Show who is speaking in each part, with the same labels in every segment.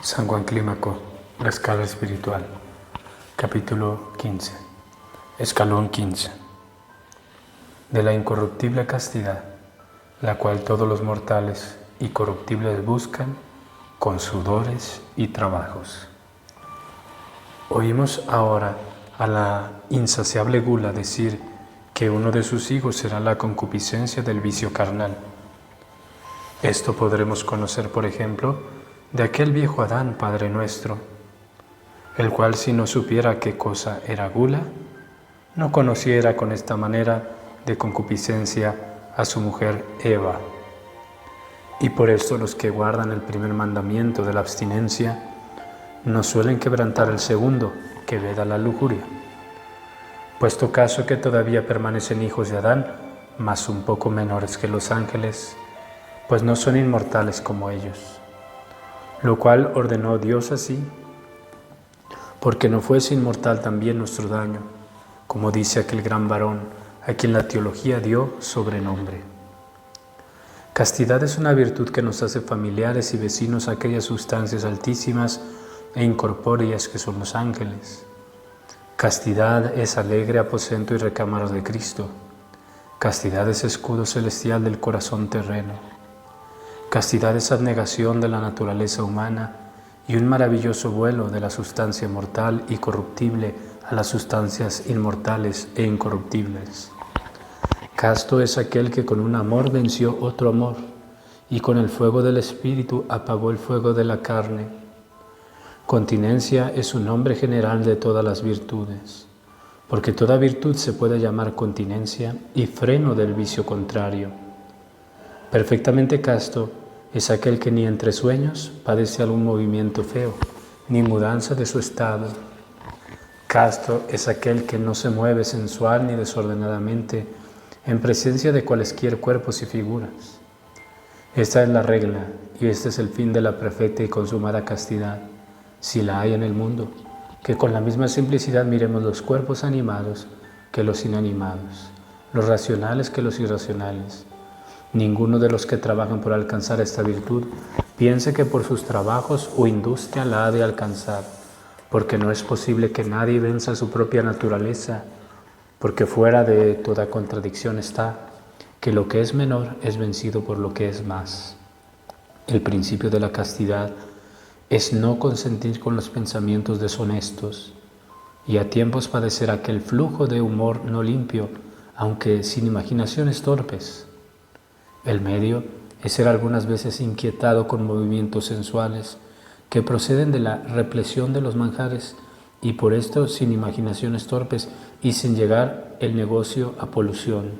Speaker 1: San Juan Clímaco, la escala espiritual, capítulo 15, escalón 15. De la incorruptible castidad, la cual todos los mortales y corruptibles buscan con sudores y trabajos. Oímos ahora a la insaciable gula decir que uno de sus hijos será la concupiscencia del vicio carnal. Esto podremos conocer, por ejemplo, de aquel viejo Adán, Padre nuestro, el cual, si no supiera qué cosa era gula, no conociera con esta manera de concupiscencia a su mujer Eva. Y por esto los que guardan el primer mandamiento de la abstinencia no suelen quebrantar el segundo, que veda la lujuria. Puesto caso que todavía permanecen hijos de Adán, mas un poco menores que los ángeles, pues no son inmortales como ellos. Lo cual ordenó Dios así, porque no fuese inmortal también nuestro daño, como dice aquel gran varón, a quien la teología dio sobrenombre. Castidad es una virtud que nos hace familiares y vecinos a aquellas sustancias altísimas e incorpóreas que son los ángeles. Castidad es alegre aposento y recámara de Cristo. Castidad es escudo celestial del corazón terreno. Castidad es abnegación de la naturaleza humana y un maravilloso vuelo de la sustancia mortal y corruptible a las sustancias inmortales e incorruptibles. Casto es aquel que con un amor venció otro amor y con el fuego del espíritu apagó el fuego de la carne. Continencia es un nombre general de todas las virtudes, porque toda virtud se puede llamar continencia y freno del vicio contrario. Perfectamente casto es aquel que ni entre sueños padece algún movimiento feo, ni mudanza de su estado. Casto es aquel que no se mueve sensual ni desordenadamente en presencia de cualesquier cuerpos y figuras. Esta es la regla y este es el fin de la perfecta y consumada castidad, si la hay en el mundo, que con la misma simplicidad miremos los cuerpos animados que los inanimados, los racionales que los irracionales. Ninguno de los que trabajan por alcanzar esta virtud piense que por sus trabajos o industria la ha de alcanzar, porque no es posible que nadie venza su propia naturaleza, porque fuera de toda contradicción está que lo que es menor es vencido por lo que es más. El principio de la castidad es no consentir con los pensamientos deshonestos y a tiempos padecer aquel flujo de humor no limpio, aunque sin imaginaciones torpes. El medio es ser algunas veces inquietado con movimientos sensuales que proceden de la repleción de los manjares y por esto sin imaginaciones torpes y sin llegar el negocio a polución.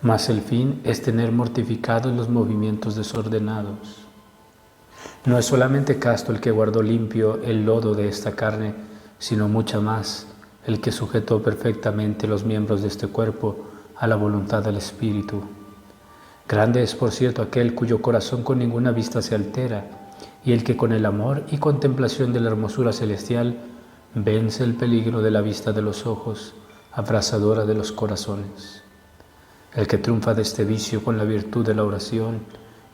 Speaker 1: Mas el fin es tener mortificados los movimientos desordenados. No es solamente casto el que guardó limpio el lodo de esta carne, sino mucha más el que sujetó perfectamente los miembros de este cuerpo a la voluntad del Espíritu. Grande es, por cierto, aquel cuyo corazón con ninguna vista se altera, y el que con el amor y contemplación de la hermosura celestial vence el peligro de la vista de los ojos, abrasadora de los corazones. El que triunfa de este vicio con la virtud de la oración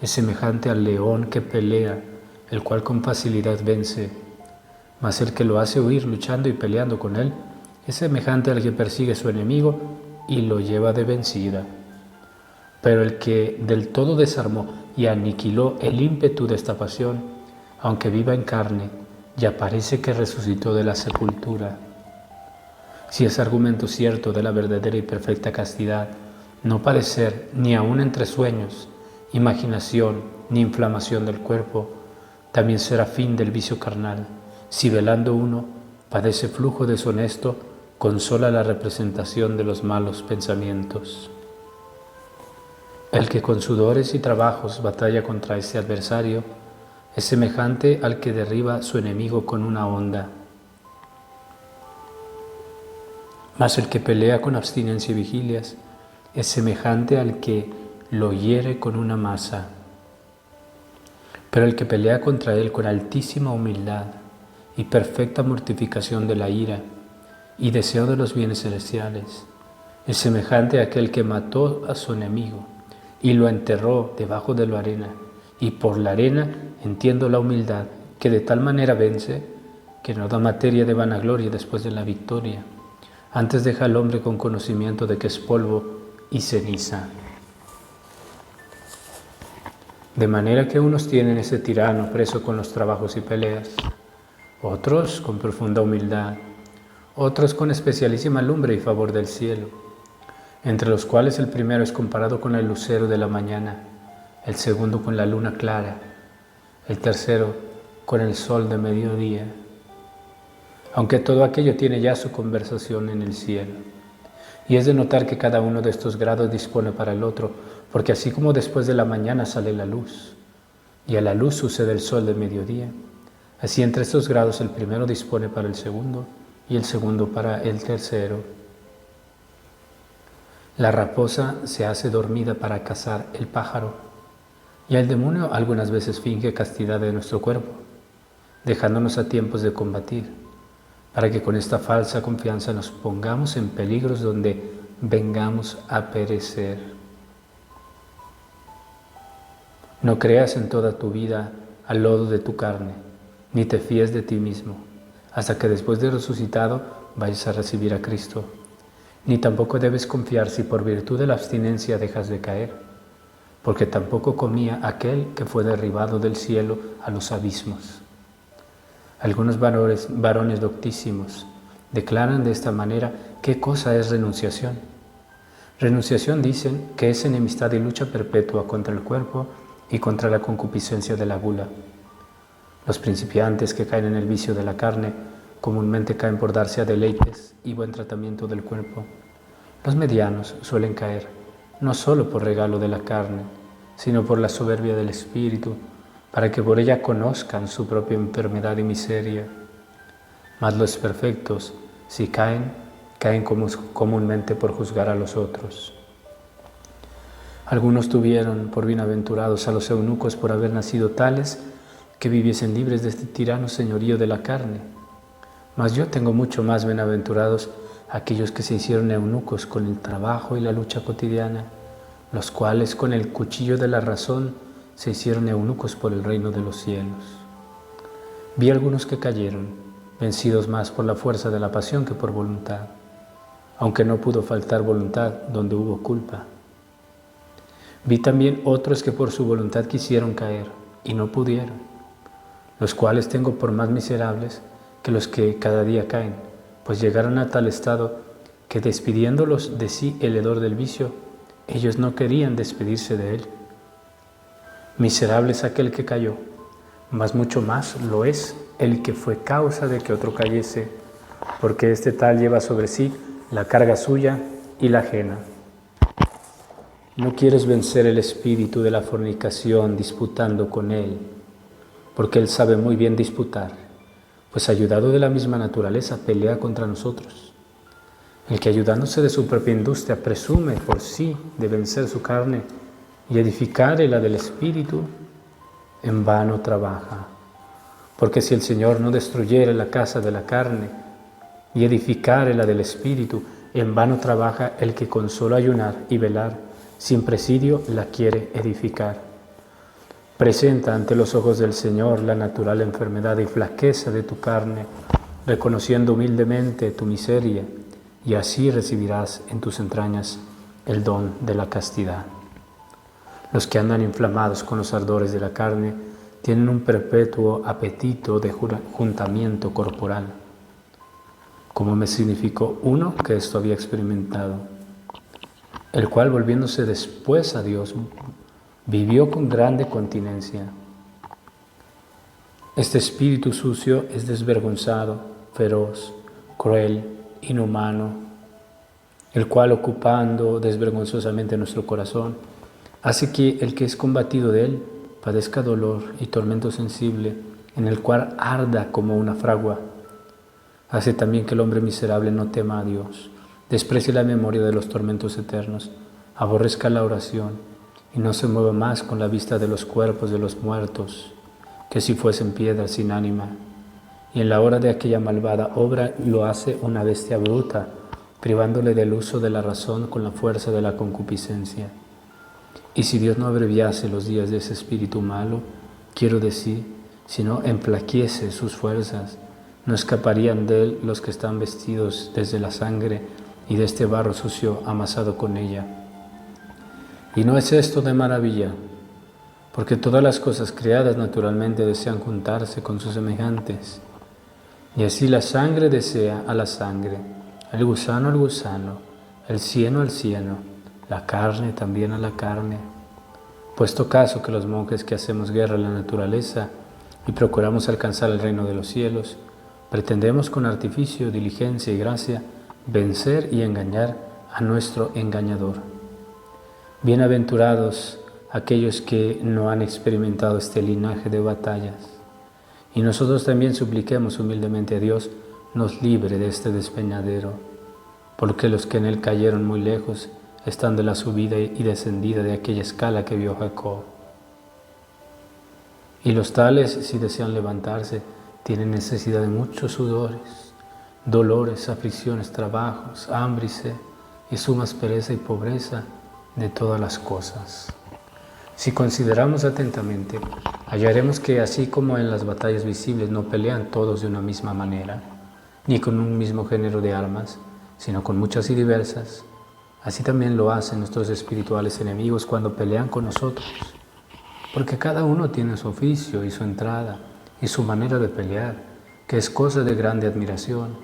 Speaker 1: es semejante al león que pelea, el cual con facilidad vence, mas el que lo hace huir luchando y peleando con él es semejante al que persigue a su enemigo y lo lleva de vencida. Pero el que del todo desarmó y aniquiló el ímpetu de esta pasión, aunque viva en carne, ya parece que resucitó de la sepultura. Si es argumento cierto de la verdadera y perfecta castidad, no padecer ni aun entre sueños, imaginación ni inflamación del cuerpo, también será fin del vicio carnal, si velando uno padece flujo deshonesto, consola la representación de los malos pensamientos. El que con sudores y trabajos batalla contra ese adversario es semejante al que derriba su enemigo con una honda. Mas el que pelea con abstinencia y vigilias es semejante al que lo hiere con una masa. Pero el que pelea contra él con altísima humildad y perfecta mortificación de la ira y deseo de los bienes celestiales es semejante a aquel que mató a su enemigo y lo enterró debajo de la arena, y por la arena entiendo la humildad que de tal manera vence, que no da materia de vanagloria después de la victoria. Antes deja al hombre con conocimiento de que es polvo y ceniza. De manera que unos tienen ese tirano preso con los trabajos y peleas, otros con profunda humildad, otros con especialísima lumbre y favor del cielo, entre los cuales el primero es comparado con el lucero de la mañana, el segundo con la luna clara, el tercero con el sol de mediodía, aunque todo aquello tiene ya su conversación en el cielo. Y es de notar que cada uno de estos grados dispone para el otro, porque así como después de la mañana sale la luz, y a la luz sucede el sol de mediodía, así entre estos grados el primero dispone para el segundo, y el segundo para el tercero. La raposa se hace dormida para cazar el pájaro, y el demonio algunas veces finge castidad de nuestro cuerpo, dejándonos a tiempos de combatir, para que con esta falsa confianza nos pongamos en peligros donde vengamos a perecer. No creas en toda tu vida al lodo de tu carne, ni te fíes de ti mismo, hasta que después de resucitado vayas a recibir a Cristo. Ni tampoco debes confiar si por virtud de la abstinencia dejas de caer, porque tampoco comía aquel que fue derribado del cielo a los abismos. Algunos varones doctísimos declaran de esta manera qué cosa es renunciación. Renunciación dicen que es enemistad y lucha perpetua contra el cuerpo y contra la concupiscencia de la gula. Los principiantes que caen en el vicio de la carne comúnmente caen por darse a deleites y buen tratamiento del cuerpo. Los medianos suelen caer no solo por regalo de la carne, sino por la soberbia del espíritu, para que por ella conozcan su propia enfermedad y miseria. Mas los perfectos, si caen, caen comúnmente por juzgar a los otros. Algunos tuvieron por bienaventurados a los eunucos por haber nacido tales que viviesen libres de este tirano señorío de la carne. Mas yo tengo mucho más bienaventurados aquellos que se hicieron eunucos con el trabajo y la lucha cotidiana, los cuales con el cuchillo de la razón se hicieron eunucos por el reino de los cielos. Vi algunos que cayeron, vencidos más por la fuerza de la pasión que por voluntad, aunque no pudo faltar voluntad donde hubo culpa. Vi también otros que por su voluntad quisieron caer y no pudieron, los cuales tengo por más miserables que los que cada día caen, pues llegaron a tal estado que despidiéndolos de sí el hedor del vicio, ellos no querían despedirse de él. Miserable es aquel que cayó, mas mucho más lo es el que fue causa de que otro cayese, porque este tal lleva sobre sí la carga suya y la ajena. No quieres vencer el espíritu de la fornicación disputando con él, porque él sabe muy bien disputar, pues ayudado de la misma naturaleza pelea contra nosotros. El que ayudándose de su propia industria presume por sí de vencer su carne y edificare la del espíritu, en vano trabaja. Porque si el Señor no destruyere la casa de la carne y edificare la del espíritu, en vano trabaja el que con solo ayunar y velar, sin presidio la quiere edificar. Presenta ante los ojos del Señor la natural enfermedad y flaqueza de tu carne, reconociendo humildemente tu miseria, y así recibirás en tus entrañas el don de la castidad. Los que andan inflamados con los ardores de la carne tienen un perpetuo apetito de juntamiento corporal, como me significó uno que esto había experimentado, el cual volviéndose después a Dios, vivió con grande continencia. Este espíritu sucio es desvergonzado, feroz, cruel, inhumano, el cual ocupando desvergonzosamente nuestro corazón, hace que el que es combatido de él padezca dolor y tormento sensible, en el cual arda como una fragua. Hace también que el hombre miserable no tema a Dios, desprecie la memoria de los tormentos eternos, aborrezca la oración y no se mueva más con la vista de los cuerpos de los muertos, que si fuesen piedras sin ánima. Y en la hora de aquella malvada obra lo hace una bestia bruta, privándole del uso de la razón con la fuerza de la concupiscencia. Y si Dios no abreviase los días de ese espíritu malo, quiero decir,
Speaker 2: sino enflaquece sus fuerzas. No escaparían de él los que están vestidos desde la sangre y de este barro sucio amasado con ella. Y no es esto de maravilla, porque todas las cosas creadas naturalmente desean juntarse con sus semejantes. Y así la sangre desea a la sangre, el gusano al gusano, el cieno al cieno, la carne también a la carne. Puesto caso que los monjes que hacemos guerra a la naturaleza y procuramos alcanzar el reino de los cielos, pretendemos con artificio, diligencia y gracia vencer y engañar a nuestro engañador. Bienaventurados aquellos que no han experimentado este linaje de batallas. Y nosotros también supliquemos humildemente a Dios nos libre de este despeñadero, porque los que en él cayeron muy lejos están de la subida y descendida de aquella escala que vio Jacob. Y los tales, si desean levantarse, tienen necesidad de muchos sudores, dolores, aflicciones, trabajos, hambre y sed, y suma aspereza y pobreza de todas las cosas. Si consideramos atentamente, hallaremos que así como en las batallas visibles no pelean todos de una misma manera, ni con un mismo género de armas, sino con muchas y diversas, así también lo hacen nuestros espirituales enemigos cuando pelean con nosotros, porque cada uno tiene su oficio y su entrada y su manera de pelear, que es cosa de grande admiración.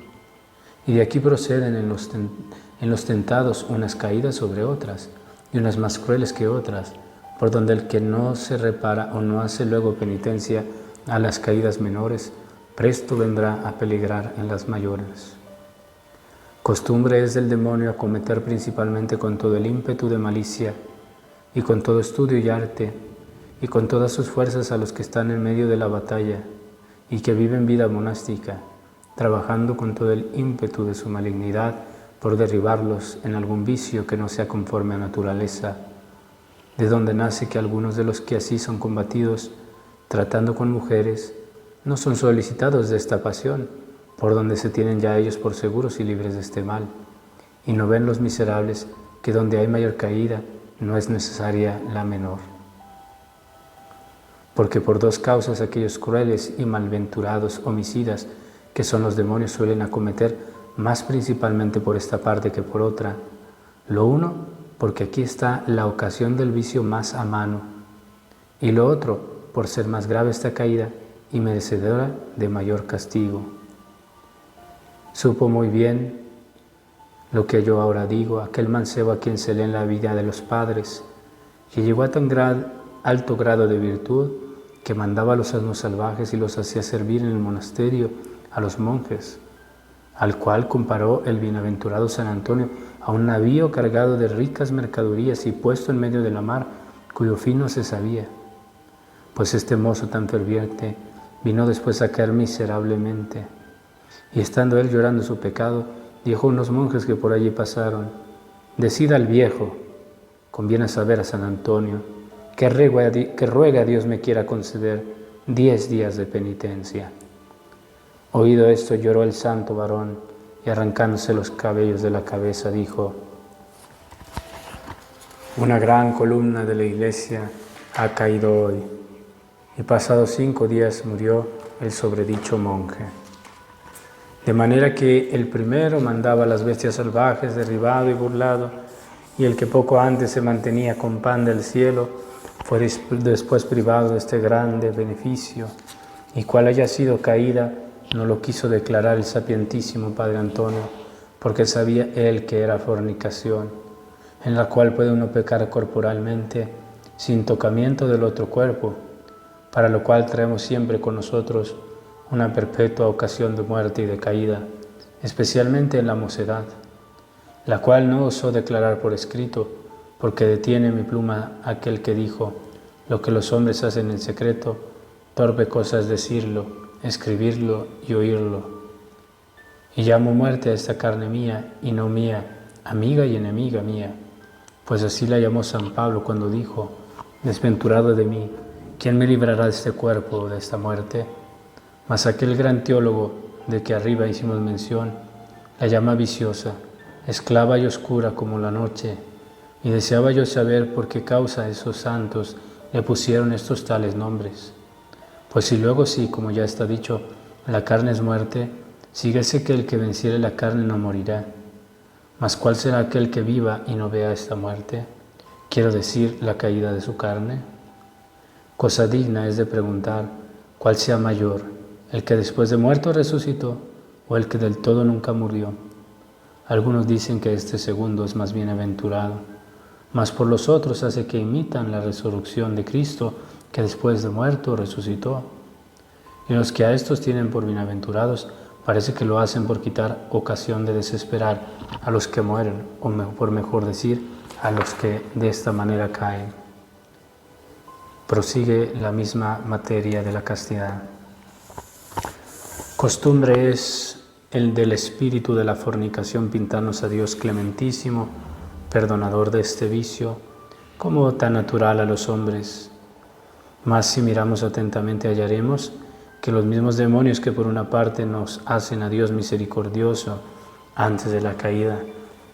Speaker 2: Y de aquí proceden en los tentados unas caídas sobre otras, y unas más crueles que otras, por donde el que no se repara o no hace luego penitencia a las caídas menores, presto vendrá a peligrar en las mayores. Costumbre es del demonio acometer principalmente con todo el ímpetu de malicia, y con todo estudio y arte, y con todas sus fuerzas a los que están en medio de la batalla, y que viven vida monástica, trabajando con todo el ímpetu de su malignidad por derribarlos en algún vicio que no sea conforme a naturaleza, de donde nace que algunos de los que así son combatidos, tratando con mujeres, no son solicitados de esta pasión, por donde se tienen ya ellos por seguros y libres de este mal, y no ven los miserables que donde hay mayor caída no es necesaria la menor. Porque por dos causas aquellos crueles y malventurados homicidas que son los demonios suelen acometer más principalmente por esta parte que por otra. Lo uno, porque aquí está la ocasión del vicio más a mano, y lo otro, por ser más grave esta caída y merecedora de mayor castigo. Supo muy bien lo que yo ahora digo, aquel mancebo a quien se lee en la vida de los padres, que llegó a tan alto grado de virtud que mandaba a los asnos salvajes y los hacía servir en el monasterio a los monjes, al cual comparó el bienaventurado San Antonio a un navío cargado de ricas mercaderías y puesto en medio de la mar, cuyo fin no se sabía. Pues este mozo tan ferviente vino después a caer miserablemente, y estando él llorando su pecado, dijo a unos monjes que por allí pasaron: «Decida al viejo, conviene saber a San Antonio, que ruega a Dios me quiera conceder 10 días de penitencia». Oído esto, lloró el santo varón, y arrancándose los cabellos de la cabeza dijo: «Una gran columna de la iglesia ha caído hoy», y pasados 5 días murió el sobredicho monje. De manera que el primero mandaba a las bestias salvajes, derribado y burlado, y el que poco antes se mantenía con pan del cielo, fue después privado de este grande beneficio, y cual haya sido caída, no lo quiso declarar el sapientísimo Padre Antonio, porque sabía él que era fornicación, en la cual puede uno pecar corporalmente, sin tocamiento del otro cuerpo, para lo cual traemos siempre con nosotros una perpetua ocasión de muerte y de caída, especialmente en la mocedad, la cual no osó declarar por escrito, porque detiene mi pluma aquel que dijo: «Lo que los hombres hacen en secreto, torpe cosa es decirlo, escribirlo y oírlo». Y llamo muerte a esta carne mía y no mía, amiga y enemiga mía, pues así la llamó San Pablo cuando dijo: «Desventurado de mí, ¿quién me librará de este cuerpo o de esta muerte?». Mas aquel gran teólogo de que arriba hicimos mención, la llama viciosa, esclava y oscura como la noche, y deseaba yo saber por qué causa esos santos le pusieron estos tales nombres, Pues si luego sí, como ya está dicho, la carne es muerte, síguese que el que venciere la carne no morirá. Mas ¿cuál será aquel que viva y no vea esta muerte? Quiero decir, la caída de su carne. Cosa digna es de preguntar, ¿cuál sea mayor, el que después de muerto resucitó o el que del todo nunca murió? Algunos dicen que este segundo es más bienaventurado, mas por los otros hace que imitan la resurrección de Cristo, que después de muerto resucitó. Y los que a estos tienen por bienaventurados, parece que lo hacen por quitar ocasión de desesperar a los que mueren, o por mejor decir, a los que de esta manera caen. Prosigue la misma materia de la castidad. Costumbre es el del espíritu de la fornicación pintarnos a Dios clementísimo, perdonador de este vicio, como tan natural a los hombres. Mas si miramos atentamente hallaremos que los mismos demonios que por una parte nos hacen a Dios misericordioso antes de la caída,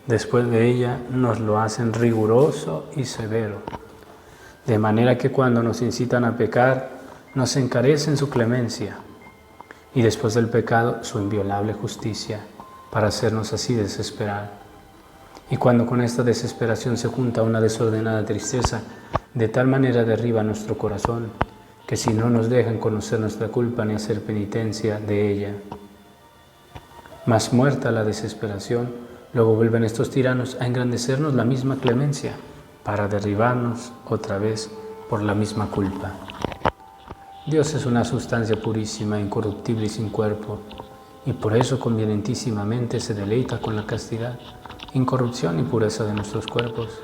Speaker 2: después de ella nos lo hacen riguroso y severo. De manera que cuando nos incitan a pecar, nos encarecen su clemencia, y después del pecado su inviolable justicia, para hacernos así desesperar. Y cuando con esta desesperación se junta una desordenada tristeza, de tal manera derriba nuestro corazón, que si no nos dejan conocer nuestra culpa ni hacer penitencia de ella. Mas muerta la desesperación, luego vuelven estos tiranos a engrandecernos la misma clemencia, para derribarnos otra vez por la misma culpa. Dios es una sustancia purísima, incorruptible y sin cuerpo, y por eso convenientísimamente se deleita con la castidad, incorrupción y pureza de nuestros cuerpos.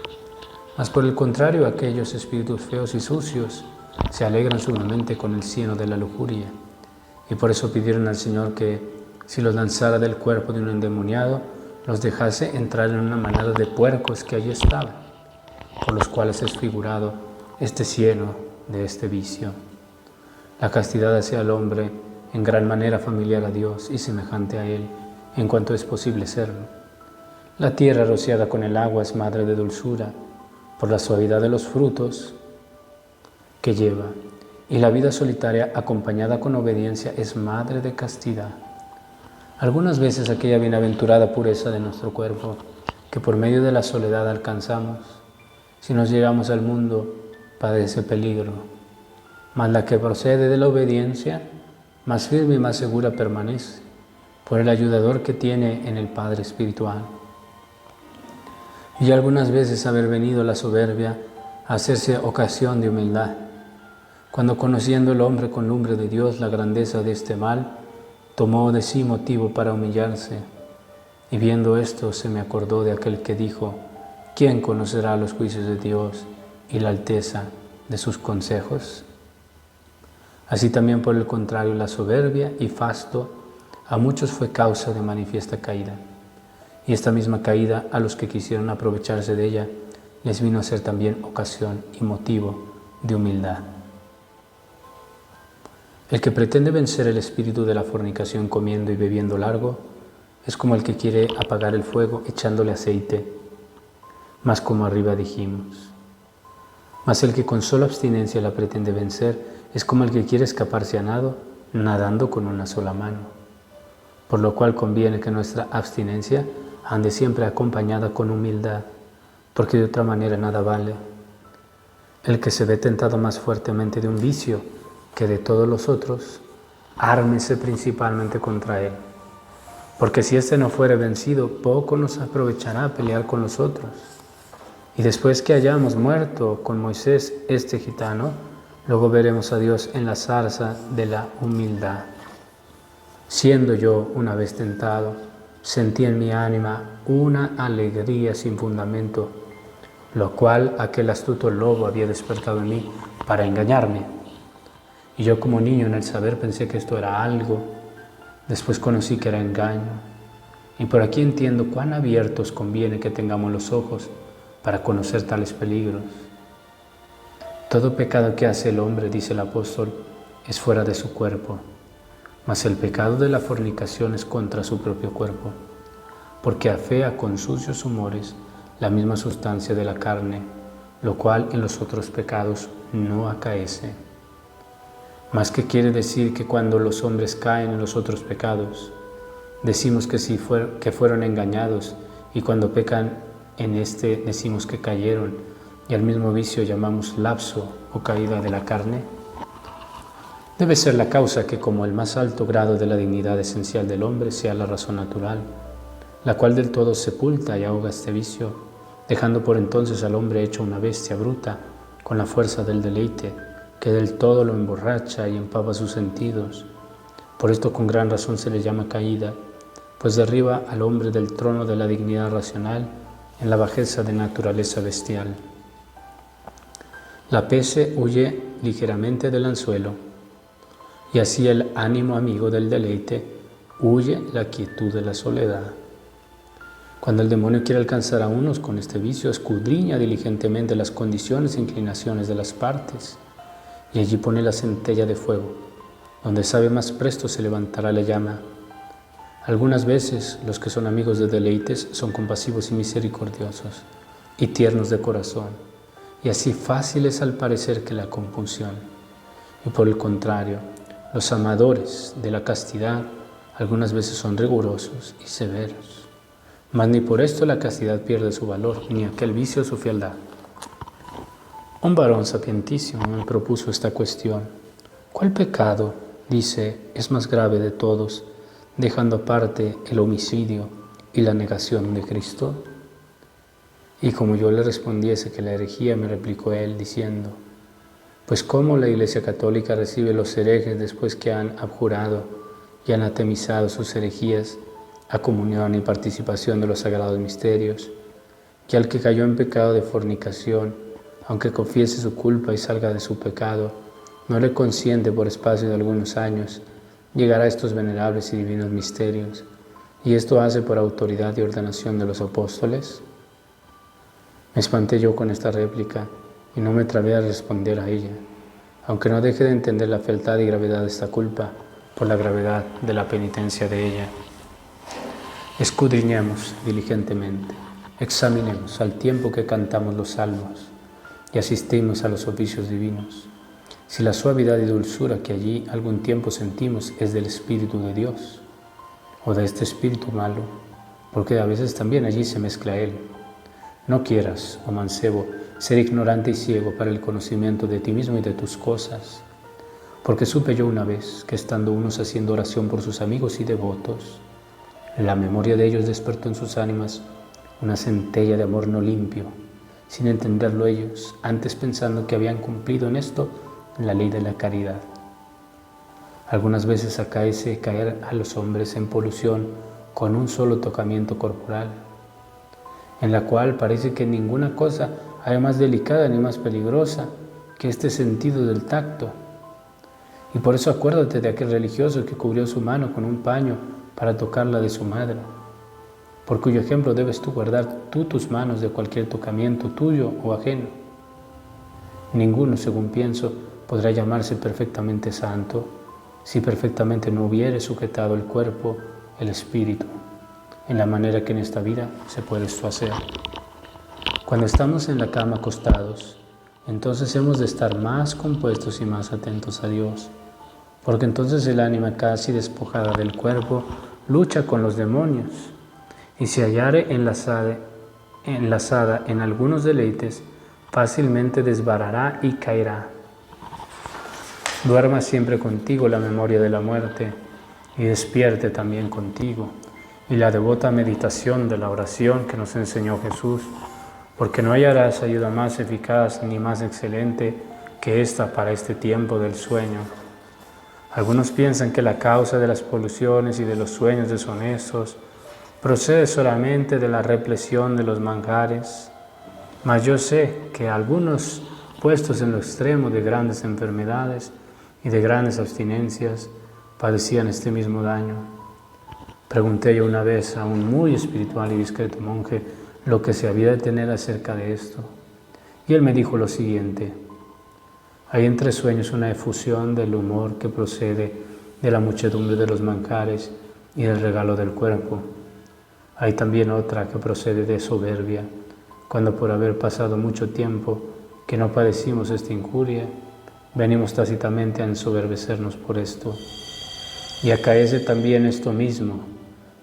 Speaker 2: Mas por el contrario, aquellos espíritus feos y sucios se alegran sumamente con el cieno de la lujuria, y por eso pidieron al Señor que, si los lanzara del cuerpo de un endemoniado, los dejase entrar en una manada de puercos que allí estaban, por los cuales es figurado este cieno de este vicio. La castidad hace al hombre en gran manera familiar a Dios y semejante a Él, en cuanto es posible serlo. La tierra rociada con el agua es madre de dulzura, por la suavidad de los frutos que lleva, y la vida solitaria acompañada con obediencia es madre de castidad. Algunas veces aquella bienaventurada pureza de nuestro cuerpo, que por medio de la soledad alcanzamos, si nos llegamos al mundo, padece peligro, mas la que procede de la obediencia, más firme y más segura permanece, por el ayudador que tiene en el Padre Espiritual. Y algunas veces haber venido la soberbia a hacerse ocasión de humildad, cuando conociendo el hombre con lumbre de Dios la grandeza de este mal, tomó de sí motivo para humillarse, y viendo esto se me acordó de aquel que dijo, ¿quién conocerá los juicios de Dios y la alteza de sus consejos? Así también por el contrario la soberbia y fasto a muchos fue causa de manifiesta caída, y esta misma caída a los que quisieron aprovecharse de ella les vino a ser también ocasión y motivo de humildad. El que pretende vencer el espíritu de la fornicación comiendo y bebiendo largo es como el que quiere apagar el fuego echándole aceite, mas como arriba dijimos. Mas el que con sola abstinencia la pretende vencer es como el que quiere escaparse a nado, nadando con una sola mano. Por lo cual conviene que nuestra abstinencia ande siempre acompañada con humildad, porque de otra manera nada vale. El que se ve tentado más fuertemente de un vicio que de todos los otros, ármese principalmente contra él, porque si éste no fuere vencido, poco nos aprovechará a pelear con los otros. Y después que hayamos muerto con Moisés este gitano, luego veremos a Dios en la zarza de la humildad. Siendo yo una vez tentado, sentí en mi ánima una alegría sin fundamento, lo cual aquel astuto lobo había despertado en mí para engañarme. Y yo como niño en el saber pensé que esto era algo, después conocí que era engaño. Y por aquí entiendo cuán abiertos conviene que tengamos los ojos para conocer tales peligros. Todo pecado que hace el hombre, dice el apóstol, es fuera de su cuerpo, mas el pecado de la fornicación es contra su propio cuerpo, porque afea con sucios humores la misma sustancia de la carne, lo cual en los otros pecados no acaece. Más que quiere decir que cuando los hombres caen en los otros pecados, decimos que fueron engañados, y cuando pecan en este decimos que cayeron, y al mismo vicio llamamos lapso o caída de la carne. Debe ser la causa que como el más alto grado de la dignidad esencial del hombre sea la razón natural, la cual del todo sepulta y ahoga este vicio, dejando por entonces al hombre hecho una bestia bruta, con la fuerza del deleite, que del todo lo emborracha y empapa sus sentidos. Por esto con gran razón se le llama caída, pues derriba al hombre del trono de la dignidad racional en la bajeza de naturaleza bestial. La pece huye ligeramente del anzuelo, y así el ánimo amigo del deleite huye la quietud de la soledad. Cuando el demonio quiere alcanzar a unos con este vicio, escudriña diligentemente las condiciones e inclinaciones de las partes, y allí pone la centella de fuego, donde sabe más presto se levantará la llama. Algunas veces los que son amigos de deleites son compasivos y misericordiosos, y tiernos de corazón, y así fáciles al parecer que la compunción. Y por el contrario, los amadores de la castidad algunas veces son rigurosos y severos. Mas ni por esto la castidad pierde su valor, ni aquel vicio su fealdad. Un varón sapientísimo me propuso esta cuestión. ¿Cuál pecado, dice, es más grave de todos, dejando aparte el homicidio y la negación de Cristo? Y como yo le respondiese que la herejía, me replicó él diciendo, pues cómo la Iglesia Católica recibe los herejes después que han abjurado y anatemizado sus herejías a comunión y participación de los sagrados misterios, que al que cayó en pecado de fornicación, aunque confiese su culpa y salga de su pecado, no le consiente por espacio de algunos años llegar a estos venerables y divinos misterios, y esto hace por autoridad y ordenación de los apóstoles? Me espanté yo con esta réplica y no me atreví a responder a ella, aunque no deje de entender la fealdad y gravedad de esta culpa por la gravedad de la penitencia de ella. Escudriñemos diligentemente, examinemos al tiempo que cantamos los salmos y asistimos a los oficios divinos, si la suavidad y dulzura que allí algún tiempo sentimos es del Espíritu de Dios o de este espíritu malo, porque a veces también allí se mezcla él. No quieras, oh mancebo, ser ignorante y ciego para el conocimiento de ti mismo y de tus cosas, porque supe yo una vez que estando unos haciendo oración por sus amigos y devotos, la memoria de ellos despertó en sus ánimas una centella de amor no limpio, sin entenderlo ellos, antes pensando que habían cumplido en esto la ley de la caridad. Algunas veces acaece caer a los hombres en polución con un solo tocamiento corporal, en la cual parece que ninguna cosa hay más delicada ni más peligrosa que este sentido del tacto. Y por eso acuérdate de aquel religioso que cubrió su mano con un paño para tocarla de su madre, por cuyo ejemplo debes tú guardar tus manos de cualquier tocamiento tuyo o ajeno. Ninguno, según pienso, podrá llamarse perfectamente santo si perfectamente no hubiere sujetado el cuerpo, el espíritu, en la manera que en esta vida se puede esto hacer. Cuando estamos en la cama acostados, entonces hemos de estar más compuestos y más atentos a Dios, porque entonces el ánima casi despojada del cuerpo lucha con los demonios, y si hallare enlazada en algunos deleites, fácilmente desbarará y caerá. Duerma siempre contigo la memoria de la muerte, y despierte también contigo, y la devota meditación de la oración que nos enseñó Jesús, porque no hallarás ayuda más eficaz ni más excelente que esta para este tiempo del sueño. Algunos piensan que la causa de las poluciones y de los sueños deshonestos procede solamente de la represión de los manjares, mas yo sé que algunos, puestos en lo extremo de grandes enfermedades y de grandes abstinencias, padecían este mismo daño. Pregunté yo una vez a un muy espiritual y discreto monje lo que se había de tener acerca de esto, y él me dijo lo siguiente: hay entre sueños una efusión del humor que procede de la muchedumbre de los manjares y del regalo del cuerpo. Hay también otra que procede de soberbia, cuando por haber pasado mucho tiempo que no padecimos esta injuria, venimos tácitamente a ensoberbecernos por esto. Y acaece también esto mismo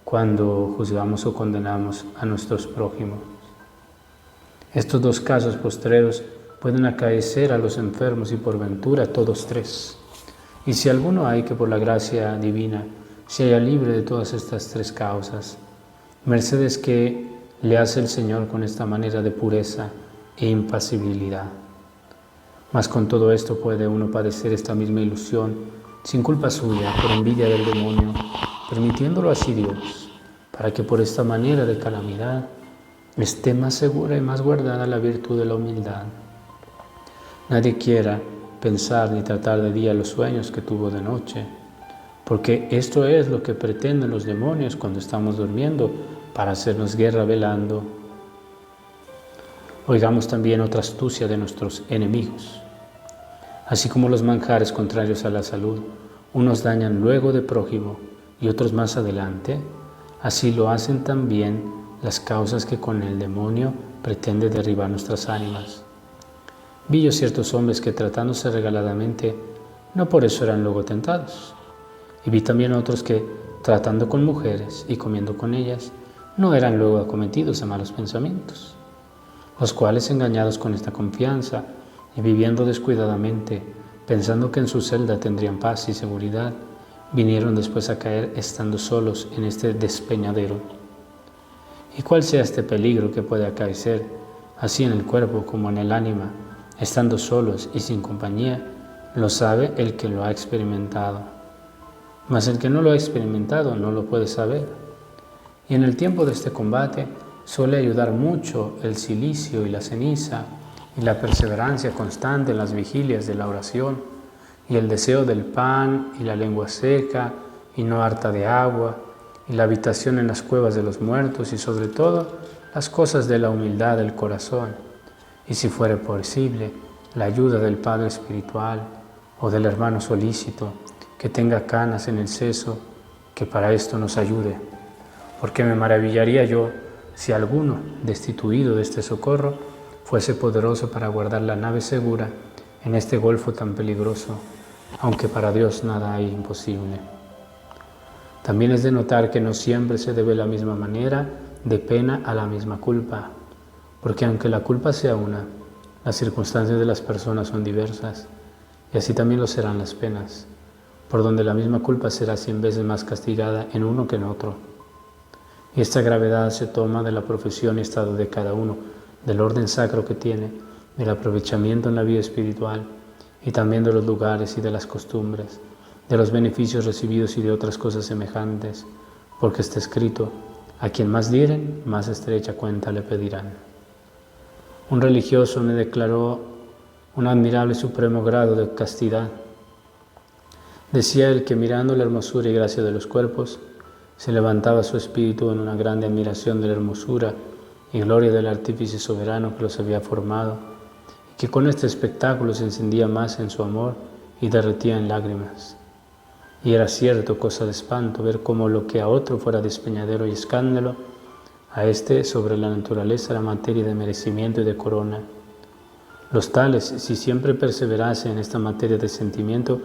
Speaker 2: cuando juzgamos o condenamos a nuestros prójimos. Estos dos casos postreros pueden acaecer a los enfermos y por ventura todos tres. Y si alguno hay que por la gracia divina se haya libre de todas estas tres causas, mercedes que le hace el Señor con esta manera de pureza e impasibilidad. Mas con todo esto puede uno padecer esta misma ilusión sin culpa suya, por envidia del demonio, permitiéndolo así Dios, para que por esta manera de calamidad esté más segura y más guardada la virtud de la humildad. Nadie quiera pensar ni tratar de día los sueños que tuvo de noche, porque esto es lo que pretenden los demonios cuando estamos durmiendo, para hacernos guerra velando. Oigamos también otra astucia de nuestros enemigos. Así como los manjares contrarios a la salud, unos dañan luego de prójimo y otros más adelante, así lo hacen también las causas que con el demonio pretende derribar nuestras ánimas. Vi yo ciertos hombres que tratándose regaladamente, no por eso eran luego tentados. Y vi también otros que, tratando con mujeres y comiendo con ellas, no eran luego acometidos de malos pensamientos, los cuales, engañados con esta confianza y viviendo descuidadamente, pensando que en su celda tendrían paz y seguridad, vinieron después a caer estando solos en este despeñadero. Y cuál sea este peligro que puede acaecer, así en el cuerpo como en el ánima, estando solos y sin compañía, lo sabe el que lo ha experimentado. Mas el que no lo ha experimentado no lo puede saber. Y en el tiempo de este combate suele ayudar mucho el cilicio y la ceniza, y la perseverancia constante en las vigilias de la oración, y el deseo del pan y la lengua seca y no harta de agua, y la habitación en las cuevas de los muertos, y sobre todo las cosas de la humildad del corazón, y si fuere posible, la ayuda del Padre espiritual o del hermano solícito que tenga canas en el seso, que para esto nos ayude, porque me maravillaría yo si alguno, destituido de este socorro, fuese poderoso para guardar la nave segura en este golfo tan peligroso, aunque para Dios nada hay imposible. También es de notar que no siempre se debe la misma manera de pena a la misma culpa, porque aunque la culpa sea una, las circunstancias de las personas son diversas, y así también lo serán las penas, por donde la misma culpa será 100 veces más castigada en uno que en otro. Y esta gravedad se toma de la profesión y estado de cada uno, del orden sacro que tiene, del aprovechamiento en la vida espiritual, y también de los lugares y de las costumbres, de los beneficios recibidos y de otras cosas semejantes, porque está escrito: a quien más dieren, más estrecha cuenta le pedirán. Un religioso me declaró un admirable y supremo grado de castidad. Decía él que mirando la hermosura y gracia de los cuerpos, se levantaba su espíritu en una grande admiración de la hermosura y gloria del artífice soberano que los había formado, y que con este espectáculo se encendía más en su amor y derretía en lágrimas. Y era cierto, cosa de espanto, ver cómo lo que a otro fuera despeñadero y escándalo, a este sobre la naturaleza era materia de merecimiento y de corona. Los tales, si siempre perseverase en esta materia de sentimiento,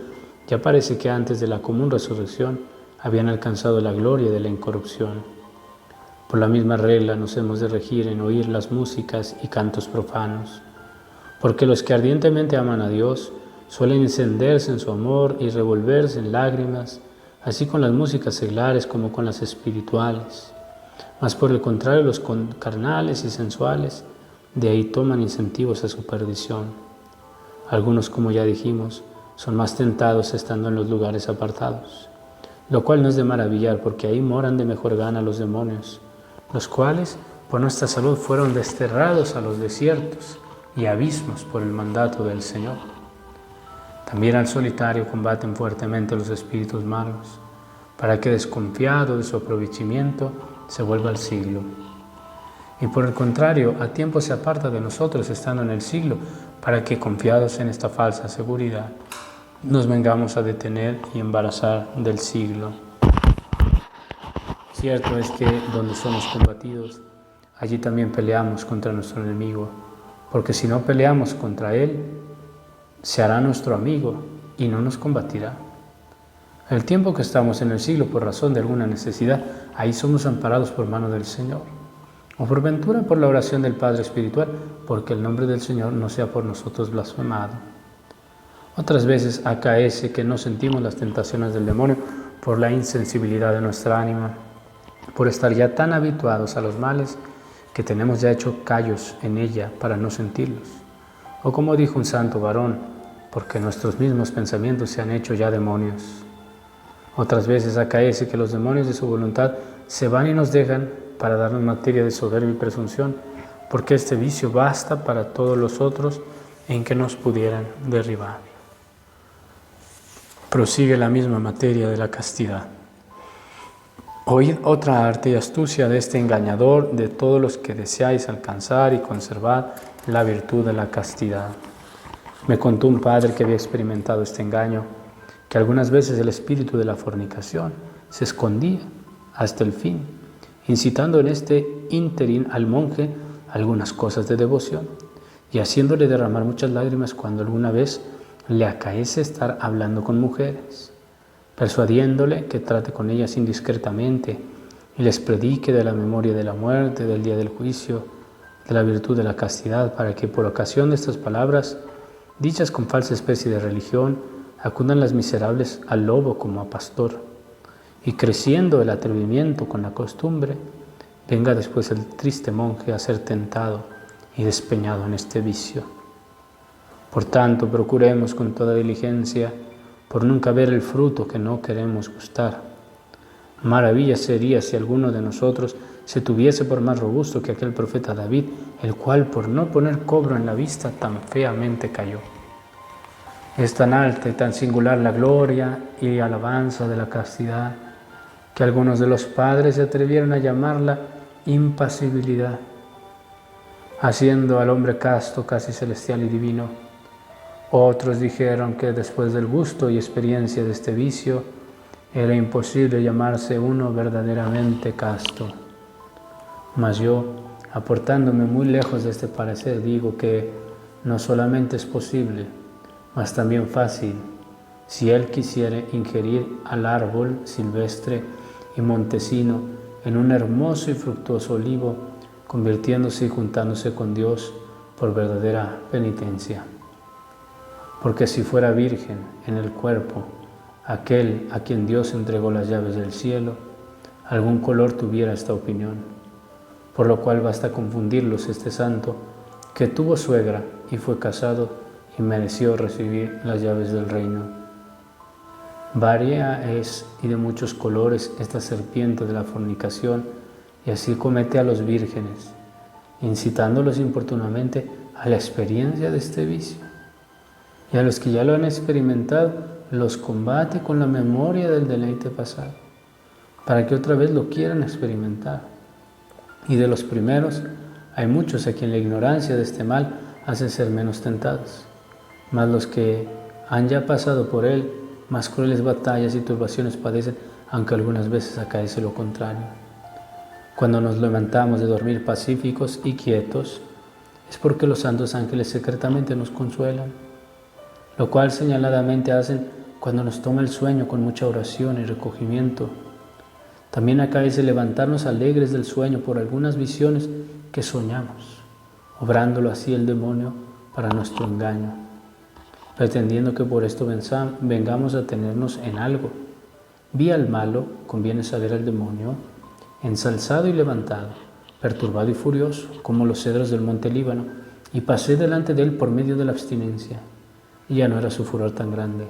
Speaker 2: ya parece que antes de la común resurrección habían alcanzado la gloria de la incorrupción. Por la misma regla nos hemos de regir en oír las músicas y cantos profanos, porque los que ardientemente aman a Dios suelen encenderse en su amor y revolverse en lágrimas, así con las músicas seglares como con las espirituales. Mas por el contrario, los carnales y sensuales, de ahí toman incentivos a su perdición. Algunos, como ya dijimos, son más tentados estando en los lugares apartados, lo cual no es de maravillar, porque ahí moran de mejor gana los demonios, los cuales por nuestra salud fueron desterrados a los desiertos y abismos por el mandato del Señor. También al solitario combaten fuertemente los espíritus malos, para que desconfiado de su aprovechamiento se vuelva al siglo. Y por el contrario, a tiempo se aparta de nosotros estando en el siglo, para que confiados en esta falsa seguridad, nos vengamos a detener y embarazar del siglo. Cierto es que donde somos combatidos, allí también peleamos contra nuestro enemigo, porque si no peleamos contra él, se hará nuestro amigo y no nos combatirá. El tiempo que estamos en el siglo por razón de alguna necesidad, ahí somos amparados por mano del Señor. O por ventura por la oración del Padre Espiritual, porque el nombre del Señor no sea por nosotros blasfemado. Otras veces acaece que no sentimos las tentaciones del demonio por la insensibilidad de nuestra ánima, por estar ya tan habituados a los males que tenemos ya hecho callos en ella para no sentirlos. O como dijo un santo varón, porque nuestros mismos pensamientos se han hecho ya demonios. Otras veces acaece que los demonios de su voluntad se van y nos dejan para darnos materia de soberbia y presunción, porque este vicio basta para todos los otros en que nos pudieran derribar. Prosigue la misma materia de la castidad. Oíd otra arte y astucia de este engañador, de todos los que deseáis alcanzar y conservar la virtud de la castidad. Me contó un padre que había experimentado este engaño, que algunas veces el espíritu de la fornicación se escondía hasta el fin, incitando en este ínterin al monje algunas cosas de devoción y haciéndole derramar muchas lágrimas cuando alguna vez le acaece estar hablando con mujeres, persuadiéndole que trate con ellas indiscretamente y les predique de la memoria de la muerte, del día del juicio, de la virtud de la castidad, para que por ocasión de estas palabras, dichas con falsa especie de religión, acudan las miserables al lobo como a pastor, y creciendo el atrevimiento con la costumbre, venga después el triste monje a ser tentado y despeñado en este vicio. Por tanto, procuremos con toda diligencia por nunca ver el fruto que no queremos gustar. Maravilla sería si alguno de nosotros se tuviese por más robusto que aquel profeta David, el cual por no poner cobro en la vista tan feamente cayó. Es tan alta y tan singular la gloria y alabanza de la castidad, que algunos de los padres se atrevieron a llamarla impasibilidad, haciendo al hombre casto casi celestial y divino. Otros dijeron que después del gusto y experiencia de este vicio, era imposible llamarse uno verdaderamente casto. Mas yo, aportándome muy lejos de este parecer, digo que no solamente es posible, mas también fácil, si él quisiere ingerir al árbol silvestre y montesino en un hermoso y fructuoso olivo, convirtiéndose y juntándose con Dios por verdadera penitencia. Porque si fuera virgen en el cuerpo, aquel a quien Dios entregó las llaves del cielo, algún color tuviera esta opinión, por lo cual basta confundirlos este santo, que tuvo suegra y fue casado y mereció recibir las llaves del reino. Varia es y de muchos colores esta serpiente de la fornicación, y así comete a los vírgenes, incitándolos importunamente a la experiencia de este vicio. Y a los que ya lo han experimentado, los combate con la memoria del deleite pasado, para que otra vez lo quieran experimentar. Y de los primeros, hay muchos a quien la ignorancia de este mal hace ser menos tentados, mas los que han ya pasado por él, más crueles batallas y turbaciones padecen, aunque algunas veces acaece lo contrario. Cuando nos levantamos de dormir pacíficos y quietos, es porque los santos ángeles secretamente nos consuelan, lo cual señaladamente hacen cuando nos toma el sueño con mucha oración y recogimiento. También acaece levantarnos alegres del sueño por algunas visiones que soñamos, obrándolo así el demonio para nuestro engaño, pretendiendo que por esto vengamos a tenernos en algo. Vi al malo, conviene saber al demonio, ensalzado y levantado, perturbado y furioso, como los cedros del monte Líbano, y pasé delante de él por medio de la abstinencia, y ya no era su furor tan grande,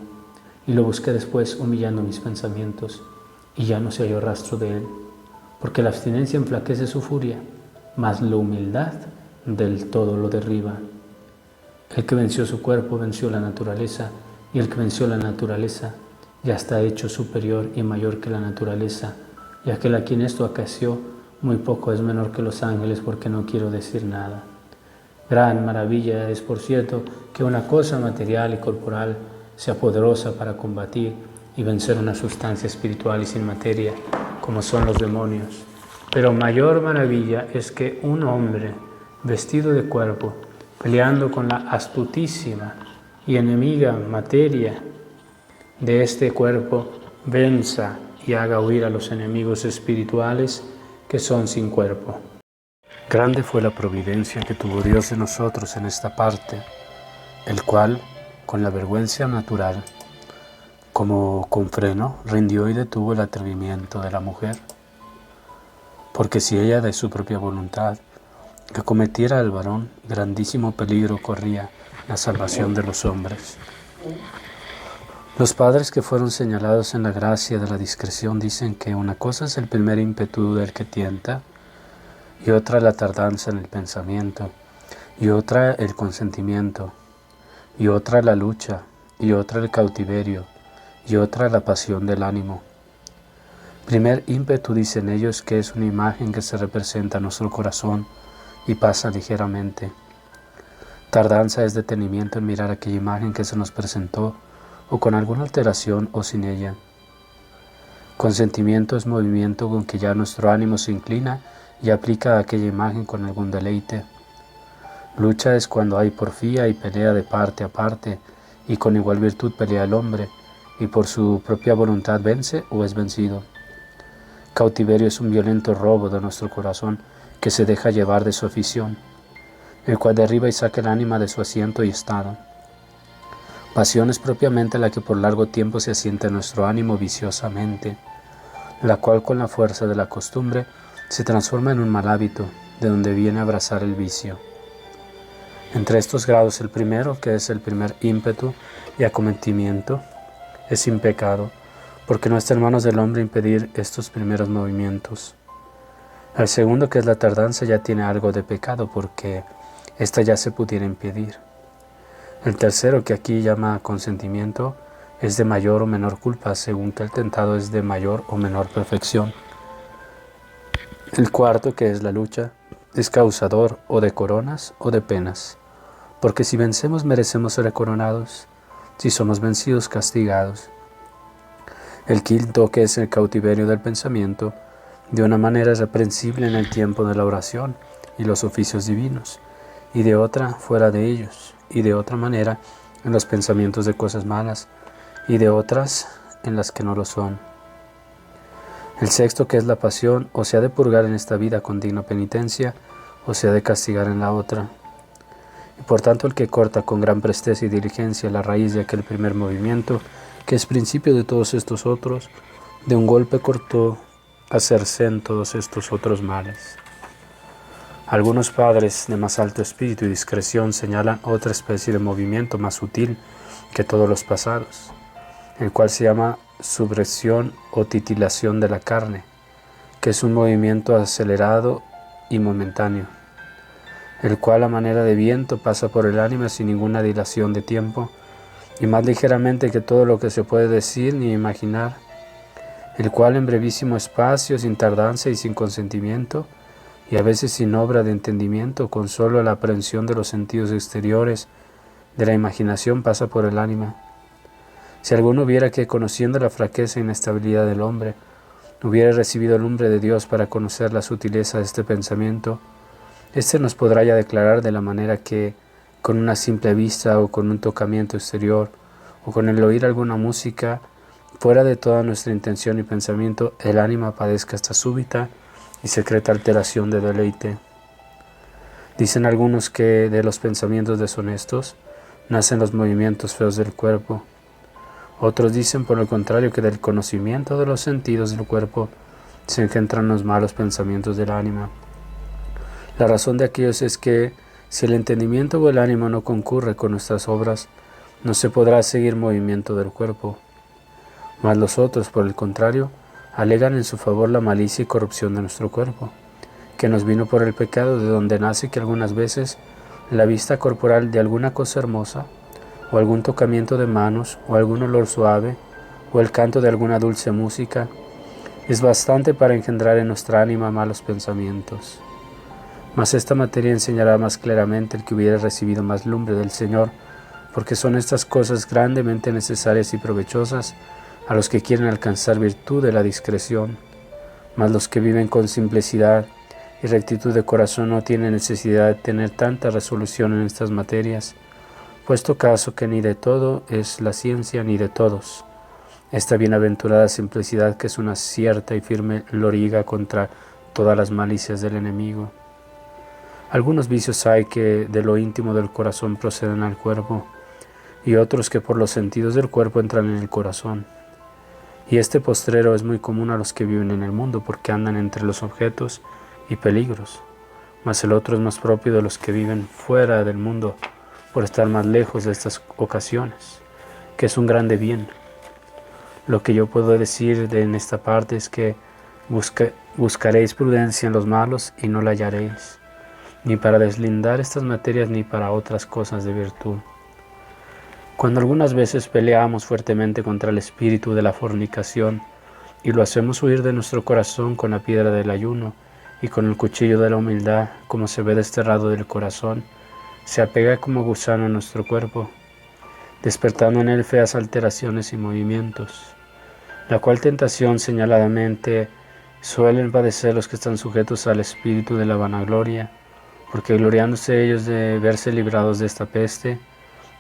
Speaker 2: y lo busqué después humillando mis pensamientos, y ya no se halló rastro de él, porque la abstinencia enflaquece su furia, mas la humildad del todo lo derriba. El que venció su cuerpo venció la naturaleza, y el que venció la naturaleza ya está hecho superior y mayor que la naturaleza, y aquel a quien esto acaeció muy poco es menor que los ángeles, porque no quiero decir nada. Gran maravilla es, por cierto, que una cosa material y corporal sea poderosa para combatir y vencer una sustancia espiritual y sin materia, como son los demonios. Pero mayor maravilla es que un hombre vestido de cuerpo, peleando con la astutísima y enemiga materia de este cuerpo, venza y haga huir a los enemigos espirituales que son sin cuerpo.
Speaker 1: Grande fue la providencia que tuvo Dios de nosotros en esta parte, el cual, con la vergüenza natural, como con freno, rindió y detuvo el atrevimiento de la mujer. Porque si ella de su propia voluntad acometiera al varón, grandísimo peligro corría la salvación de los hombres. Los padres que fueron señalados en la gracia de la discreción dicen que una cosa es el primer ímpetu del que tienta, y otra la tardanza en el pensamiento, y otra el consentimiento, y otra la lucha, y otra el cautiverio, y otra la pasión del ánimo. Primer ímpetu dicen ellos que es una imagen que se representa a nuestro corazón y pasa ligeramente. Tardanza es detenimiento en mirar aquella imagen que se nos presentó, o con alguna alteración o sin ella. Consentimiento es movimiento con que ya nuestro ánimo se inclina y aplica a aquella imagen con algún deleite. Lucha es cuando hay porfía y pelea de parte a parte, y con igual virtud pelea el hombre, y por su propia voluntad vence o es vencido. Cautiverio es un violento robo de nuestro corazón que se deja llevar de su afición, el cual derriba y saca el ánima de su asiento y estado. Pasión es propiamente la que por largo tiempo se asienta en nuestro ánimo viciosamente, la cual con la fuerza de la costumbre se transforma en un mal hábito, de donde viene a abrazar el vicio. Entre estos grados el primero, que es el primer ímpetu y acometimiento, es sin pecado, porque no está en manos del hombre impedir estos primeros movimientos. El segundo, que es la tardanza, ya tiene algo de pecado, porque ésta ya se pudiera impedir. El tercero, que aquí llama consentimiento, es de mayor o menor culpa, según que el tentado es de mayor o menor perfección. El cuarto, que es la lucha, es causador o de coronas o de penas, porque si vencemos merecemos ser coronados, si somos vencidos castigados. El quinto, que es el cautiverio del pensamiento, de una manera reprensible en el tiempo de la oración y los oficios divinos, y de otra fuera de ellos, y de otra manera en los pensamientos de cosas malas, y de otras en las que no lo son. El sexto, que es la pasión, o se ha de purgar en esta vida con digna penitencia, o se ha de castigar en la otra. Y por tanto el que corta con gran presteza y diligencia la raíz de aquel primer movimiento, que es principio de todos estos otros, de un golpe cortó a cercen todos estos otros males. Algunos padres de más alto espíritu y discreción señalan otra especie de movimiento más sutil que todos los pasados, el cual se llama subresión o titilación de la carne, que es un movimiento acelerado y momentáneo, el cual a manera de viento pasa por el ánima sin ninguna dilación de tiempo, y más ligeramente que todo lo que se puede decir ni imaginar, el cual en brevísimo espacio, sin tardanza y sin consentimiento, y a veces sin obra de entendimiento, con solo la aprehensión de los sentidos exteriores de la imaginación pasa por el ánima. Si alguno viera que, conociendo la flaqueza e inestabilidad del hombre, hubiera recibido el lumbre de Dios para conocer la sutileza de este pensamiento, éste nos podrá ya declarar de la manera que, con una simple vista o con un tocamiento exterior, o con el oír alguna música, fuera de toda nuestra intención y pensamiento, el ánima padezca esta súbita y secreta alteración de deleite. Dicen algunos que de los pensamientos deshonestos nacen los movimientos feos del cuerpo. Otros dicen por el contrario que del conocimiento de los sentidos del cuerpo se engendran los malos pensamientos del ánima. La razón de aquellos es que si el entendimiento o el ánimo no concurre con nuestras obras, no se podrá seguir movimiento del cuerpo. Mas los otros, por el contrario, alegan en su favor la malicia y corrupción de nuestro cuerpo, que nos vino por el pecado, de donde nace que algunas veces la vista corporal de alguna cosa hermosa, o algún tocamiento de manos, o algún olor suave, o el canto de alguna dulce música, es bastante para engendrar en nuestra ánima malos pensamientos. Mas esta materia enseñará más claramente el que hubiera recibido más lumbre del Señor, porque son estas cosas grandemente necesarias y provechosas a los que quieren alcanzar virtud de la discreción, mas los que viven con simplicidad y rectitud de corazón no tienen necesidad de tener tanta resolución en estas materias,
Speaker 2: puesto caso que ni de todo es la ciencia ni de todos. Esta bienaventurada simplicidad que es una cierta y firme loriga contra todas las malicias del enemigo. Algunos vicios hay que de lo íntimo del corazón proceden al cuerpo, y otros que por los sentidos del cuerpo entran en el corazón. Y este postrero es muy común a los que viven en el mundo, porque andan entre los objetos y peligros, mas el otro es más propio de los que viven fuera del mundo, por estar más lejos de estas ocasiones, que es un grande bien. Lo que yo puedo decir en esta parte es que buscaréis prudencia en los malos y no la hallaréis, ni para deslindar estas materias ni para otras cosas de virtud. Cuando algunas veces peleamos fuertemente contra el espíritu de la fornicación y lo hacemos huir de nuestro corazón con la piedra del ayuno y con el cuchillo de la humildad, como se ve desterrado del corazón, se apega como gusano a nuestro cuerpo, despertando en él feas alteraciones y movimientos, la cual tentación señaladamente suelen padecer los que están sujetos al espíritu de la vanagloria, porque gloriándose ellos de verse librados de esta peste,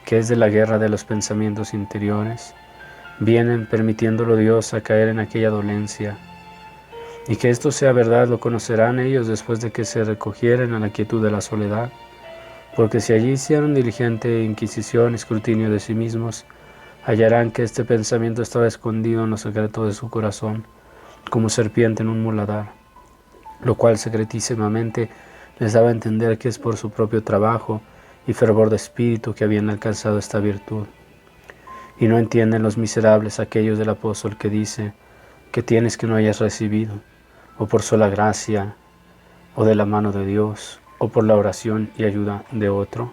Speaker 2: que es de la guerra de los pensamientos interiores, vienen, permitiéndolo Dios, a caer en aquella dolencia. Y que esto sea verdad lo conocerán ellos después de que se recogieren a la quietud de la soledad, porque si allí hicieron diligente inquisición y escrutinio de sí mismos, hallarán que este pensamiento estaba escondido en los secretos de su corazón, como serpiente en un muladar, lo cual secretísimamente les daba a entender que es por su propio trabajo y fervor de espíritu que habían alcanzado esta virtud. Y no entienden los miserables aquellos del apóstol que dice que tienes que no hayas recibido, o por sola gracia, o de la mano de Dios, o por la oración y ayuda de otro.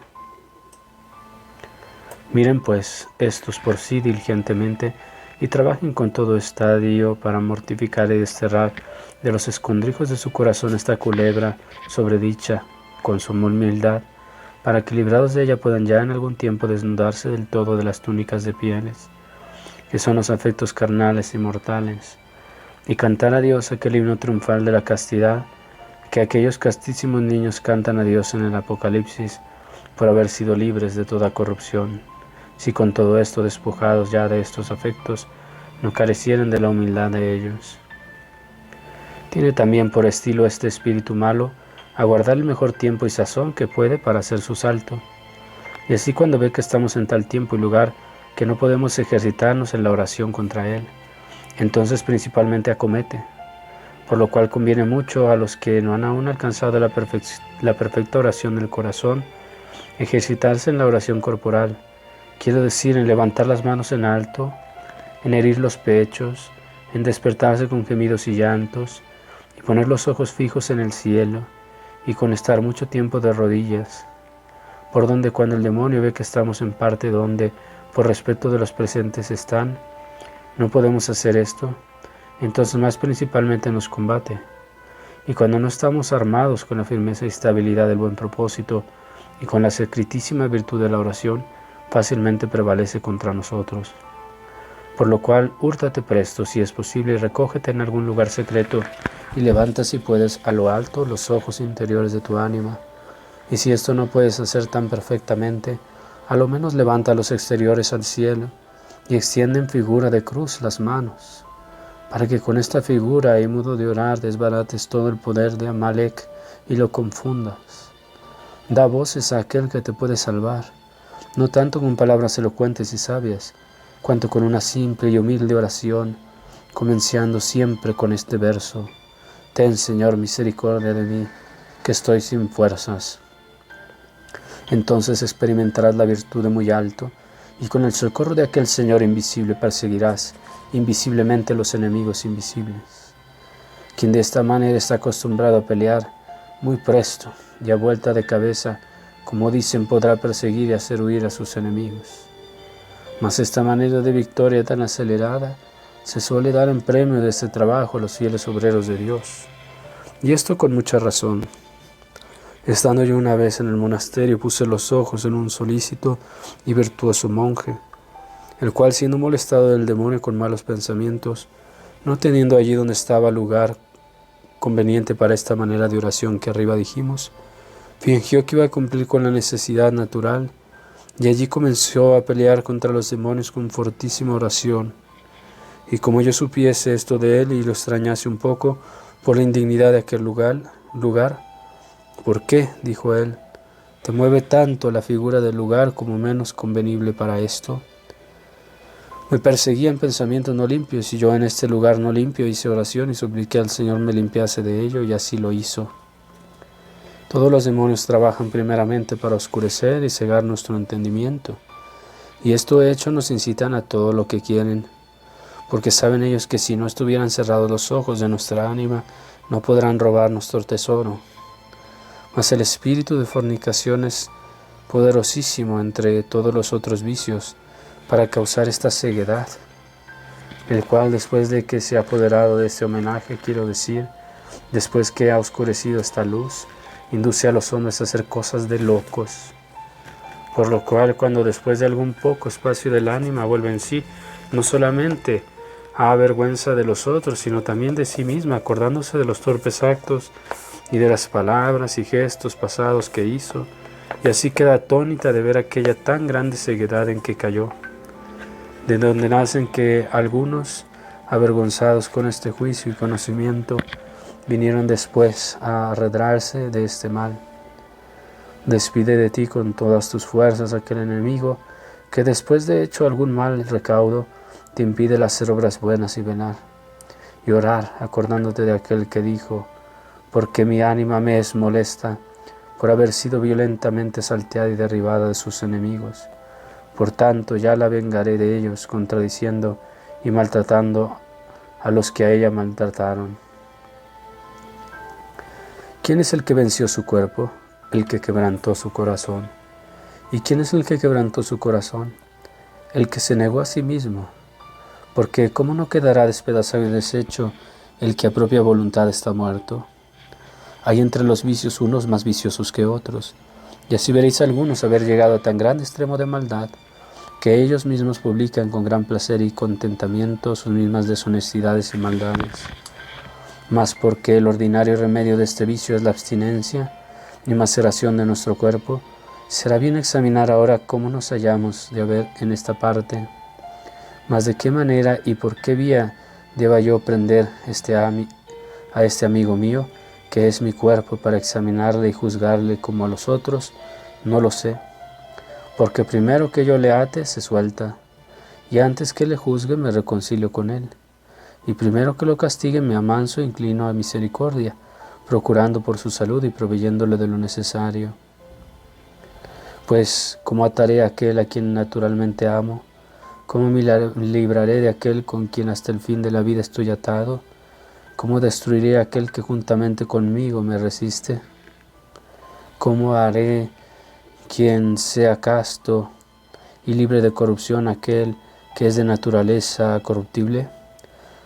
Speaker 2: Miren pues estos por sí diligentemente y trabajen con todo estadio para mortificar y desterrar de los escondrijos de su corazón esta culebra sobredicha con suma humildad, para que librados de ella puedan ya en algún tiempo desnudarse del todo de las túnicas de pieles, que son los afectos carnales y mortales, y cantar a Dios aquel himno triunfal de la castidad, que aquellos castísimos niños cantan a Dios en el Apocalipsis, por haber sido libres de toda corrupción, si con todo esto despojados ya de estos afectos, no carecieren de la humildad de ellos. Tiene también por estilo este espíritu malo aguardar el mejor tiempo y sazón que puede para hacer su salto, y así cuando ve que estamos en tal tiempo y lugar que no podemos ejercitarnos en la oración contra él, entonces principalmente acomete, por lo cual conviene mucho a los que no han aún alcanzado la perfecta oración del corazón, ejercitarse en la oración corporal, quiero decir en levantar las manos en alto, en herir los pechos, en despertarse con gemidos y llantos, y poner los ojos fijos en el cielo, y con estar mucho tiempo de rodillas, por donde cuando el demonio ve que estamos en parte donde, por respeto de los presentes están, no podemos hacer esto, entonces más principalmente nos combate, y cuando no estamos armados con la firmeza y estabilidad del buen propósito, y con la secretísima virtud de la oración, fácilmente prevalece contra nosotros. Por lo cual, húrtate presto, si es posible, y recógete en algún lugar secreto, y levanta si puedes a lo alto los ojos interiores de tu ánima, y si esto no puedes hacer tan perfectamente, a lo menos levanta los exteriores al cielo, y extiende en figura de cruz las manos, para que con esta figura y modo de orar desbarates todo el poder de Amalek y lo confundas. Da voces a aquel que te puede salvar, no tanto con palabras elocuentes y sabias, cuanto con una simple y humilde oración, comenzando siempre con este verso: Ten, Señor, misericordia de mí, que estoy sin fuerzas. Entonces experimentarás la virtud de muy alto, y con el socorro de aquel Señor invisible perseguirás invisiblemente los enemigos invisibles. Quien de esta manera está acostumbrado a pelear, muy presto y a vuelta de cabeza, como dicen, podrá perseguir y hacer huir a sus enemigos. Mas esta manera de victoria tan acelerada se suele dar en premio de este trabajo a los fieles obreros de Dios. Y esto con mucha razón. Estando yo una vez en el monasterio, puse los ojos en un solícito y virtuoso monje, el cual, siendo molestado del demonio con malos pensamientos, no teniendo allí donde estaba lugar conveniente para esta manera de oración que arriba dijimos, fingió que iba a cumplir con la necesidad natural Y allí comenzó a pelear contra los demonios con fortísima oración. Y como yo supiese esto de él y lo extrañase un poco por la indignidad de aquel lugar, ¿por qué?, dijo él, ¿te mueve tanto la figura del lugar como menos convenible para esto? Me perseguían pensamientos no limpios, y yo en este lugar no limpio hice oración y supliqué al Señor me limpiase de ello, y así lo hizo. Todos los demonios trabajan primeramente para oscurecer y cegar nuestro entendimiento, y esto hecho nos incitan a todo lo que quieren, porque saben ellos que si no estuvieran cerrados los ojos de nuestra ánima, no podrán robar nuestro tesoro. Mas el espíritu de fornicación es poderosísimo entre todos los otros vicios para causar esta ceguedad, el cual después de que se ha apoderado de este homenaje, quiero decir, después que ha oscurecido esta luz, induce a los hombres a hacer cosas de locos, por lo cual cuando después de algún poco espacio del ánima vuelve en sí, no solamente a vergüenza de los otros, sino también de sí misma, acordándose de los torpes actos y de las palabras y gestos pasados que hizo, y así queda atónita de ver aquella tan grande ceguedad en que cayó, de donde nacen que algunos, avergonzados con este juicio y conocimiento, vinieron después a arredrarse de este mal. Despide de ti con todas tus fuerzas aquel enemigo que después de hecho algún mal recaudo te impide el hacer obras buenas y velar, y orar acordándote de aquel que dijo, porque mi ánima me es molesta por haber sido violentamente salteada y derribada de sus enemigos. Por tanto ya la vengaré de ellos, contradiciendo y maltratando a los que a ella maltrataron. ¿Quién es el que venció su cuerpo? El que quebrantó su corazón. ¿Y quién es el que quebrantó su corazón? El que se negó a sí mismo. Porque ¿cómo no quedará despedazado y deshecho el que a propia voluntad está muerto? Hay entre los vicios unos más viciosos que otros, y así veréis algunos haber llegado a tan grande extremo de maldad, que ellos mismos publican con gran placer y contentamiento sus mismas deshonestidades y maldades. Mas porque el ordinario remedio de este vicio es la abstinencia y maceración de nuestro cuerpo, será bien examinar ahora cómo nos hallamos de haber en esta parte, mas de qué manera y por qué vía deba yo prender a este amigo mío, que es mi cuerpo, para examinarle y juzgarle como a los otros, no lo sé, porque primero que yo le ate se suelta, y antes que le juzgue me reconcilio con él. Y primero que lo castigue me amanso e inclino a misericordia, procurando por su salud y proveyéndole de lo necesario. Pues, ¿cómo ataré a aquel a quien naturalmente amo? ¿Cómo me libraré de aquel con quien hasta el fin de la vida estoy atado? ¿Cómo destruiré a aquel que juntamente conmigo me resiste? ¿Cómo haré quien sea casto y libre de corrupción aquel que es de naturaleza corruptible?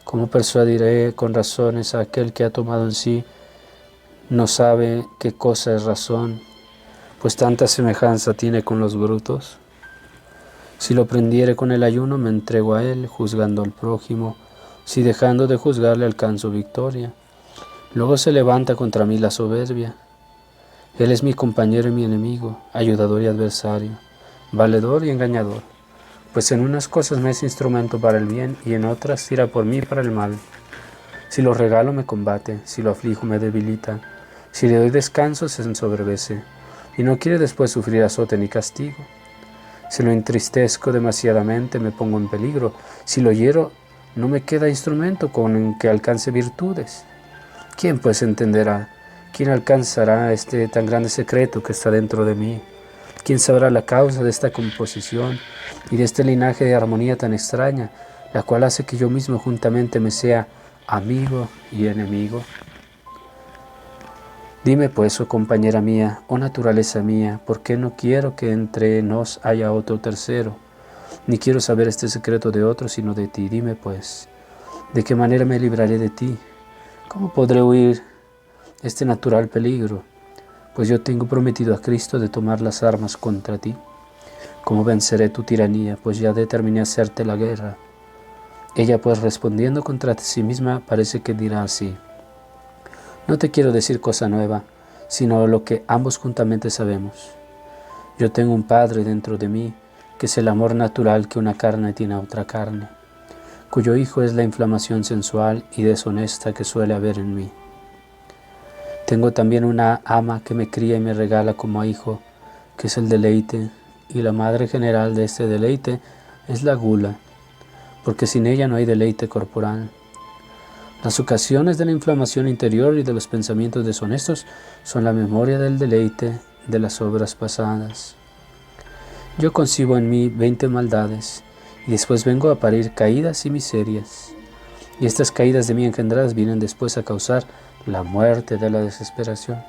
Speaker 2: ¿Cómo persuadiré con razones a aquel que ha tomado en sí, no sabe qué cosa es razón, pues tanta semejanza tiene con los brutos? Si lo prendiere con el ayuno, me entrego a él, juzgando al prójimo. Si dejando de juzgarle alcanzo victoria, luego se levanta contra mí la soberbia. Él es mi compañero y mi enemigo, ayudador y adversario, valedor y engañador. Pues en unas cosas me es instrumento para el bien y en otras tira por mí para el mal. Si lo regalo me combate, si lo aflijo me debilita, si le doy descanso se ensoberbece y no quiere después sufrir azote ni castigo. Si lo entristezco demasiadamente me pongo en peligro, si lo hiero no me queda instrumento con que alcance virtudes. ¿Quién pues entenderá? ¿Quién alcanzará este tan grande secreto que está dentro de mí? ¿Quién sabrá la causa de esta composición y de este linaje de armonía tan extraña, la cual hace que yo mismo juntamente me sea amigo y enemigo? Dime pues, oh compañera mía, oh naturaleza mía, ¿por qué no quiero que entre nos haya otro tercero? Ni quiero saber este secreto de otro, sino de ti. Dime pues, ¿de qué manera me libraré de ti? ¿Cómo podré huir este natural peligro? Pues yo tengo prometido a Cristo de tomar las armas contra ti. ¿Cómo venceré tu tiranía? Pues ya determiné hacerte la guerra. Ella pues respondiendo contra sí misma parece que dirá así: no te quiero decir cosa nueva, sino lo que ambos juntamente sabemos. Yo tengo un Padre dentro de mí, que es el amor natural que una carne tiene a otra carne, cuyo hijo es la inflamación sensual y deshonesta que suele haber en mí. Tengo también una ama que me cría y me regala como a hijo, que es el deleite, y la madre general de este deleite es la gula, porque sin ella no hay deleite corporal. Las ocasiones de la inflamación interior y de los pensamientos deshonestos son la memoria del deleite de las obras pasadas. Yo concibo en mí 20 maldades, y después vengo a parir caídas y miserias. Y estas caídas de mí engendradas vienen después a causar la muerte de la desesperación.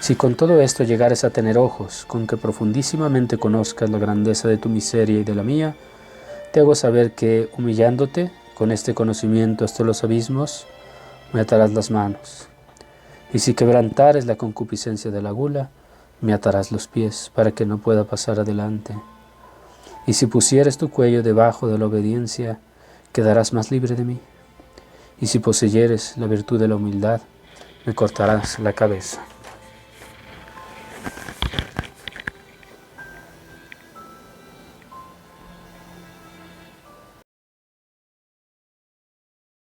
Speaker 2: Si con todo esto llegares a tener ojos, con que profundísimamente conozcas la grandeza de tu miseria y de la mía, te hago saber que, humillándote con este conocimiento hasta los abismos, me atarás las manos. Y si quebrantares la concupiscencia de la gula, me atarás los pies para que no pueda pasar adelante. Y si pusieres tu cuello debajo de la obediencia, quedarás más libre de mí. Y si poseyeres la virtud de la humildad, me cortarás la cabeza.